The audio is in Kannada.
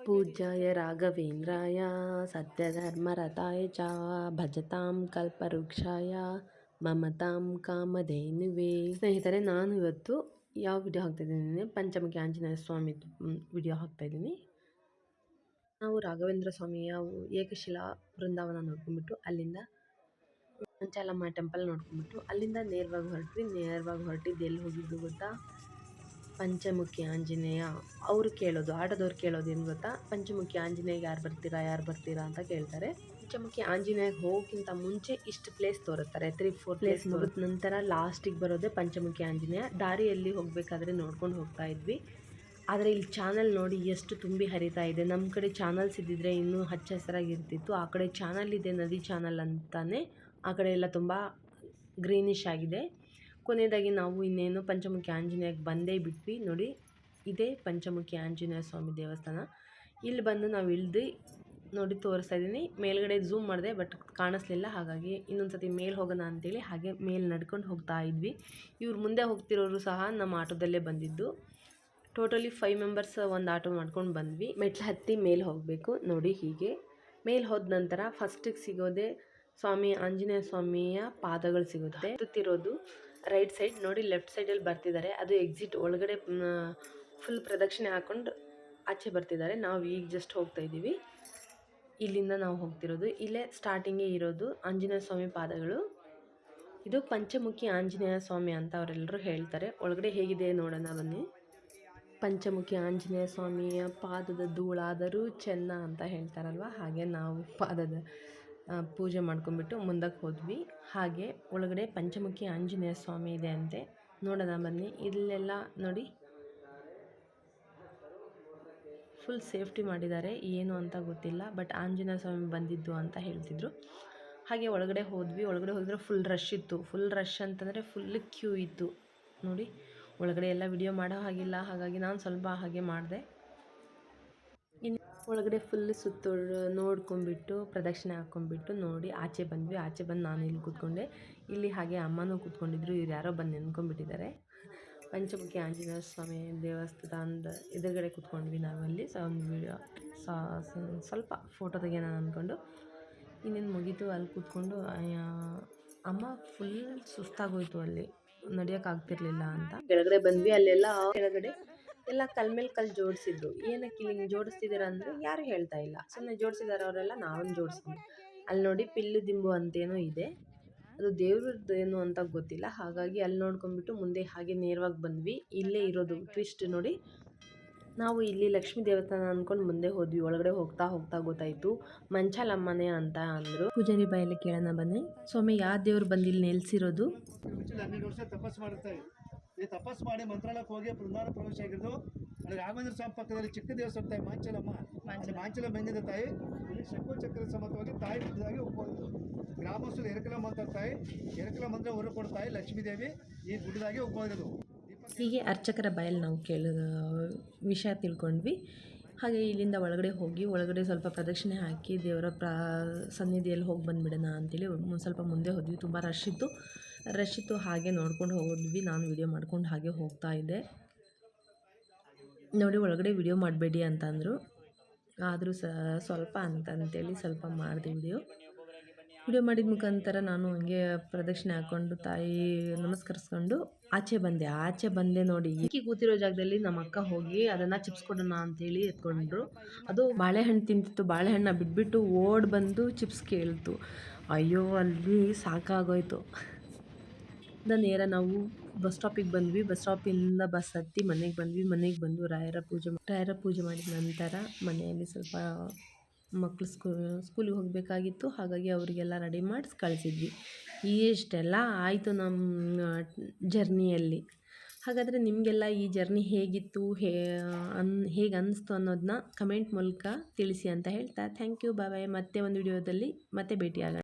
पूज्याय राघवेन्द्राय सत्यधर्मरताय च ಭಜತಾಂ ಕಲ್ಪವೃಕ್ಷಾಯ ಮಮತಾಂ ಕಾಮಧೇನುವೇ. ಸ್ನೇಹಿತರೆ, ನಾನು ಇವತ್ತು ಯಾವ ವಿಡಿಯೋ ಹಾಕ್ತಾಯಿದ್ದೀನಿ, ಪಂಚಮುಖಿ ಆಂಜನೇಯ ಸ್ವಾಮಿ ವಿಡಿಯೋ ಹಾಕ್ತಾಯಿದ್ದೀನಿ. ನಾವು ರಾಘವೇಂದ್ರ ಸ್ವಾಮಿಯ ಏಕಶಿಲಾ ಬೃಂದಾವನ ನೋಡ್ಕೊಂಡ್ಬಿಟ್ಟು ಅಲ್ಲಿಂದ ಮಂಚಾಲಮ್ಮ ಟೆಂಪಲ್ ನೋಡ್ಕೊಂಡ್ಬಿಟ್ಟು ಅಲ್ಲಿಂದ ನೇರವಾಗಿ ಹೊರಟಿದ್ದು ಎಲ್ಲಿ ಹೋಗಿದ್ದು ಗೊತ್ತಾ? ಪಂಚಮುಖಿ ಆಂಜನೇಯ. ಅವರು ಕೇಳೋದು, ಆಟೋದವ್ರು ಕೇಳೋದು ಏನು ಗೊತ್ತಾ? ಪಂಚಮುಖಿ ಆಂಜನೇಯಗೆ ಯಾರು ಬರ್ತೀರಾ ಅಂತ ಕೇಳ್ತಾರೆ. ಪಂಚಮುಖಿ ಆಂಜನೇಯಗೆ ಹೋಗೋಕ್ಕಿಂತ ಮುಂಚೆ ಇಷ್ಟು ಪ್ಲೇಸ್ ತೋರಿಸ್ತಾರೆ, 3-4 ಪ್ಲೇಸ್ ಮುಗಿದ ನಂತರ ಲಾಸ್ಟಿಗೆ ಬರೋದೇ ಪಂಚಮುಖಿ ಆಂಜನೇಯ. ದಾರಿಯಲ್ಲಿ ಹೋಗಬೇಕಾದ್ರೆ ನೋಡ್ಕೊಂಡು ಹೋಗ್ತಾ ಇದ್ವಿ. ಆದರೆ ಇಲ್ಲಿ ಚಾನಲ್ ನೋಡಿ ಎಷ್ಟು ತುಂಬಿ ಹರಿತಾ ಇದೆ. ನಮ್ಮ ಕಡೆ ಚಾನಲ್ಸ್ ಇದ್ದಿದ್ರೆ ಇನ್ನೂ ಹಚ್ಚ ಹಸಿರಾಗಿರ್ತಿತ್ತು. ಆ ಕಡೆ ಚಾನಲ್ ಇದೆ, ನದಿ ಚಾನಲ್ ಅಂತಾನೆ. ಆ ಕಡೆ ಎಲ್ಲ ತುಂಬ ಗ್ರೀನಿಶ್ ಆಗಿದೆ. ಕೊನೆಯದಾಗಿ ನಾವು ಇನ್ನೇನು ಪಂಚಮುಖಿ ಆಂಜನೇಯಕ್ಕೆ ಬಂದೇ ಬಿಟ್ವಿ. ನೋಡಿ, ಇದೇ ಪಂಚಮುಖಿ ಆಂಜನೇಯ ಸ್ವಾಮಿ ದೇವಸ್ಥಾನ. ಇಲ್ಲಿ ಬಂದು ನಾವು ಇಳಿದು ನೋಡಿ ತೋರಿಸ್ತಾ ಇದ್ದೀನಿ. ಮೇಲ್ಗಡೆ ಝೂಮ್ ಮಾಡಿದೆ, ಬಟ್ ಕಾಣಿಸ್ಲಿಲ್ಲ. ಹಾಗಾಗಿ ಇನ್ನೊಂದು ಸತಿ ಮೇಲೆ ಹೋಗೋಣ ಅಂತೇಳಿ ಹಾಗೆ ಮೇಲೆ ನಡ್ಕೊಂಡು ಹೋಗ್ತಾ ಇದ್ವಿ. ಇವ್ರು ಮುಂದೆ ಹೋಗ್ತಿರೋರು ಸಹ ನಮ್ಮ ಆಟೋದಲ್ಲೇ ಬಂದಿದ್ದು. ಟೋಟಲಿ 5 ಮೆಂಬರ್ಸ್ ಒಂದು ಆಟೋ ಮಾಡ್ಕೊಂಡು ಬಂದ್ವಿ. ಮೆಟ್ಲು ಹತ್ತಿ ಮೇಲೆ ಹೋಗಬೇಕು. ನೋಡಿ, ಹೀಗೆ ಮೇಲೆ ಹೋದ ನಂತರ ಫಸ್ಟಿಗೆ ಸಿಗೋದೇ ಸ್ವಾಮಿ ಆಂಜನೇಯ ಸ್ವಾಮಿಯ ಪಾದಗಳು ಸಿಗುತ್ತೆ. ಹತ್ತುತ್ತಿರೋದು ರೈಟ್ ಸೈಡ್ ನೋಡಿ, ಲೆಫ್ಟ್ ಸೈಡಲ್ಲಿ ಬರ್ತಿದ್ದಾರೆ. ಅದು ಎಕ್ಸಿಟ್. ಒಳಗಡೆ ಫುಲ್ ಪ್ರದಕ್ಷಿಣೆ ಹಾಕ್ಕೊಂಡು ಆಚೆ ಬರ್ತಿದ್ದಾರೆ. ನಾವು ಈಗ ಜಸ್ಟ್ ಹೋಗ್ತಾ ಇದ್ದೀವಿ. ಇಲ್ಲಿಂದ ನಾವು ಹೋಗ್ತಿರೋದು. ಇಲ್ಲೇ ಸ್ಟಾರ್ಟಿಂಗೇ ಇರೋದು ಆಂಜನೇಯ ಸ್ವಾಮಿ ಪಾದಗಳು. ಇದು ಪಂಚಮುಖಿ ಆಂಜನೇಯ ಸ್ವಾಮಿ ಅಂತ ಅವರೆಲ್ಲರೂ ಹೇಳ್ತಾರೆ. ಒಳಗಡೆ ಹೇಗಿದೆ ನೋಡೋಣ ಬನ್ನಿ. ಪಂಚಮುಖಿ ಆಂಜನೇಯ ಸ್ವಾಮಿಯ ಪಾದದ ಧೂಳಾದರೂ ಚೆನ್ನ ಅಂತ ಹೇಳ್ತಾರಲ್ವ, ಹಾಗೆ ನಾವು ಪಾದದ ಪೂಜೆ ಮಾಡ್ಕೊಂಡ್ಬಿಟ್ಟು ಮುಂದಕ್ಕೆ ಹೋದ್ವಿ. ಹಾಗೆ ಒಳಗಡೆ ಪಂಚಮುಖಿ ಆಂಜನೇಯ ಸ್ವಾಮಿ ಇದೆ ಅಂತೆ, ನೋಡೋಣ ಬನ್ನಿ. ಇಲ್ಲೆಲ್ಲ ನೋಡಿ ಫುಲ್ ಸೇಫ್ಟಿ ಮಾಡಿದ್ದಾರೆ. ಏನು ಅಂತ ಗೊತ್ತಿಲ್ಲ, ಬಟ್ ಆಂಜನೇಯ ಸ್ವಾಮಿ ಬಂದಿದ್ದು ಅಂತ ಹೇಳ್ತಿದ್ರು. ಹಾಗೆ ಒಳಗಡೆ ಹೋದ್ವಿ. ಒಳಗಡೆ ಹೋದರೆ ಫುಲ್ ರಶ್ ಇತ್ತು. ಫುಲ್ ರಶ್ ಅಂತಂದರೆ ಫುಲ್ ಕ್ಯೂ ಇತ್ತು. ನೋಡಿ, ಒಳಗಡೆ ಎಲ್ಲ ವಿಡಿಯೋ ಮಾಡೋ ಹಾಗಿಲ್ಲ, ಹಾಗಾಗಿ ನಾನು ಸ್ವಲ್ಪ ಹಾಗೆ ಮಾಡಿದೆ. ಇನ್ನು ಒಳಗಡೆ ಫುಲ್ ನೋಡ್ಕೊಂಡ್ಬಿಟ್ಟು ಪ್ರದಕ್ಷಿಣೆ ಹಾಕ್ಕೊಂಡ್ಬಿಟ್ಟು ನೋಡಿ ಆಚೆ ಬಂದ್ವಿ. ಆಚೆ ಬಂದು ನಾನು ಇಲ್ಲಿ ಕೂತ್ಕೊಂಡೆ. ಇಲ್ಲಿ ಹಾಗೆ ಅಮ್ಮನೂ ಕೂತ್ಕೊಂಡಿದ್ರು. ಇವ್ರು ಯಾರೋ ಬಂದು ನೆನ್ಕೊಂಡ್ಬಿಟ್ಟಿದ್ದಾರೆ. ಪಂಚಮುಖಿ ಆಂಜನೇಯ ಸ್ವಾಮಿ ದೇವಸ್ಥಾನದ ಎದುರುಗಡೆ ಕೂತ್ಕೊಂಡ್ವಿ ನಾವಲ್ಲಿ. ಒಂದು ವಿಡಿಯೋ ಸ್ವಲ್ಪ ಫೋಟೋ ತೆಗೆಯೋಣ ಅಂದ್ಕೊಂಡು ಇನ್ನೇನು ಮುಗೀತು. ಅಲ್ಲಿ ಕೂತ್ಕೊಂಡು ಅಮ್ಮ ಫುಲ್ ಸುಸ್ತಾಗೋಯ್ತು, ಅಲ್ಲಿ ನಡೆಯೋಕ್ಕಾಗ್ತಿರ್ಲಿಲ್ಲ ಅಂತ ಕೆಳಗಡೆ ಬಂದ್ವಿ. ಅಲ್ಲೆಲ್ಲ ಕೆಳಗಡೆ ಎಲ್ಲ ಕಲ್ ಮೇಲೆ ಕಲ್ಲು ಜೋಡಿಸಿದ್ರು. ಏನಕ್ಕೆ ಇಲ್ಲಿ ಹಿಂಗೆ ಜೋಡಿಸ್ತಿದ್ದೀರ ಅಂದರೆ ಯಾರು ಹೇಳ್ತಾ ಇಲ್ಲ, ಸುಮ್ಮನೆ ಜೋಡಿಸಿದ್ದಾರೆ ಅವರೆಲ್ಲ, ನಾವೊಂದು ಜೋಡಿಸ್ತೀವಿ. ಅಲ್ಲಿ ನೋಡಿ ಪಿಲ್ಲು ದಿಂಬು ಅಂತೇನೋ ಇದೆ, ಅದು ದೇವ್ರದ್ದು ಏನು ಅಂತ ಗೊತ್ತಿಲ್ಲ. ಹಾಗಾಗಿ ಅಲ್ಲಿ ನೋಡ್ಕೊಂಡ್ಬಿಟ್ಟು ಮುಂದೆ ಹಾಗೆ ನೇರವಾಗಿ ಬಂದ್ವಿ. ಇಲ್ಲೇ ಇರೋದು ಟ್ವಿಸ್ಟ್ ನೋಡಿ. ನಾವು ಇಲ್ಲಿ ಲಕ್ಷ್ಮೀ ದೇವಸ್ಥಾನ ಅಂದ್ಕೊಂಡು ಮುಂದೆ ಹೋದ್ವಿ. ಒಳಗಡೆ ಹೋಗ್ತಾ ಗೊತ್ತಾಯಿತು ಮಂಚಾಲಮ್ಮನೆ ಅಂತ ಅಂದರು. ಪೂಜಾರಿ ಬಾಯಲ್ಲಿ ಕೇಳೋಣ ಬನ್ನಿ. ಸ್ವಾಮಿ, ಯಾವ ದೇವ್ರು ಬಂದು ಇಲ್ಲಿ ನೆಲೆಸಿರೋದು? 12 ವರ್ಷ ತಪಸ್ಸು ಮಾಡುತ್ತಾರೆ. ಈ ತಪಸ್ಸು ಮಾಡಿ ಮಂತ್ರಾಲಯಕ್ಕೆ ಹೋಗಿ ಬೃಂದಾವನ ಪ್ರವೇಶ ಆಗಿರೋದು. ಅಲ್ಲಿ ರಾಘವೇಂದ್ರ ಸ್ವಾಮಿ ಪಕ್ಕದಲ್ಲಿ ಚಿಕ್ಕ ದೇವಸ್ಥಾನ ತಾಯಿ ಮಾಂಚಲಮ್ಮ. ಮಾಂಚಲ ಬಂದಿದ್ದ ತಾಯಿ ಇಲ್ಲಿ ಶಂಕು ಚಕ್ರ ಸಮತವಾಗಿ ತಾಯಿ ಗುಡ್ಡದಾಗಿ ಹೋಗ್ಬೋದು. ಗ್ರಾಮಸ್ಥರು ಎರಕಲ ಮಂತ್ರ ತಾಯಿ, ಎರಕಲ ಮಂತ್ರ ಹೊರ ಕೊಡ್ತಾಯಿ ಲಕ್ಷ್ಮೀದೇವಿ ಈ ಗುಡ್ಡದಾಗಿ ಹೋಗ್ಬೋದು. ಹೀಗೆ ಅರ್ಚಕರ ಬಾಯಲ್ಲಿ ನಾವು ಕೇಳಿದ ವಿಷಯ ತಿಳ್ಕೊಂಡ್ವಿ. ಹಾಗೆ ಇಲ್ಲಿಂದ ಒಳಗಡೆ ಸ್ವಲ್ಪ ಪ್ರದಕ್ಷಿಣೆ ಹಾಕಿ ದೇವರ ಸನ್ನಿಧಿಯಲ್ಲಿ ಹೋಗಿ ಬಂದುಬಿಡೋಣ ಅಂತೇಳಿ ಸ್ವಲ್ಪ ಮುಂದೆ ಹೋದ್ವಿ. ತುಂಬ ರಶ್ ಇತ್ತು. ಹಾಗೆ ನೋಡ್ಕೊಂಡು ಹೋದ್ವಿ. ನಾನು ವಿಡಿಯೋ ಮಾಡ್ಕೊಂಡು ಹಾಗೆ ಹೋಗ್ತಾ ಇದ್ದೆ. ನೋಡಿ, ಒಳಗಡೆ ವಿಡಿಯೋ ಮಾಡಬೇಡಿ ಅಂತ ಅಂದರು. ಆದರೂ ಸ್ವಲ್ಪ ಅಂತೇಳಿ ಸ್ವಲ್ಪ ಮಾಡಿದೆ ವಿಡಿಯೋ ಮಾಡಿದ ಮುಖಾಂತರ ನಾನು ಹಂಗೆ ಪ್ರದಕ್ಷಿಣೆ ಹಾಕ್ಕೊಂಡು ತಾಯಿ ನಮಸ್ಕರಿಸ್ಕೊಂಡು ಆಚೆ ಬಂದೆ. ನೋಡಿ, ಈಕಿ ಕೂತಿರೋ ಜಾಗದಲ್ಲಿ ನಮ್ಮ ಅಕ್ಕ ಹೋಗಿ ಅದನ್ನು ಚಿಪ್ಸ್ ಕೊಡೋಣ ಅಂತೇಳಿ ಎತ್ಕೊಂಡ್ರು. ಅದು ಬಾಳೆಹಣ್ಣು ತಿಂತಿತ್ತು. ಬಾಳೆಹಣ್ಣ ಬಿಟ್ಬಿಟ್ಟು ಓಡ್ ಬಂದು ಚಿಪ್ಸ್ ಕೇಳ್ತು. ಅಯ್ಯೋ, ಅಲ್ಲಿ ಸಾಕಾಗೋಯ್ತು. ನೇರ ನಾವು ಬಸ್ ಸ್ಟಾಪಿಗೆ ಬಂದ್ವಿ. ಬಸ್ ಸ್ಟಾಪಿಂದ ಬಸ್ ಹತ್ತಿ ಮನೆಗೆ ಬಂದ್ವಿ. ಮನೆಗೆ ಬಂದು ರಾಯರ ಪೂಜೆ ಮಾಡಿದ ನಂತರ ಮನೆಯಲ್ಲಿ ಸ್ವಲ್ಪ ಮಕ್ಕಳು ಸ್ಕೂಲಿಗೆ ಹೋಗಬೇಕಾಗಿತ್ತು. ಹಾಗಾಗಿ ಅವರಿಗೆಲ್ಲ ರೆಡಿ ಮಾಡಿ ಕಳಿಸಿದ್ವಿ. ಇಷ್ಟೆಲ್ಲ ಆಯಿತು ನಮ್ಮ ಜರ್ನಿಯಲ್ಲಿ. ಹಾಗಾದರೆ ನಿಮಗೆಲ್ಲ ಈ ಜರ್ನಿ ಹೇಗಿತ್ತು, ಹೇಗೆ ಅನ್ನಿಸ್ತು ಅನ್ನೋದನ್ನ ಕಮೆಂಟ್ ಮೂಲಕ ತಿಳಿಸಿ ಅಂತ ಹೇಳ್ತಾ ಥ್ಯಾಂಕ್ ಯು. ಬಾಯ್. ಮತ್ತೆ ಒಂದು ವಿಡಿಯೋದಲ್ಲಿ ಮತ್ತೆ ಭೇಟಿಯಾಗೋಣ.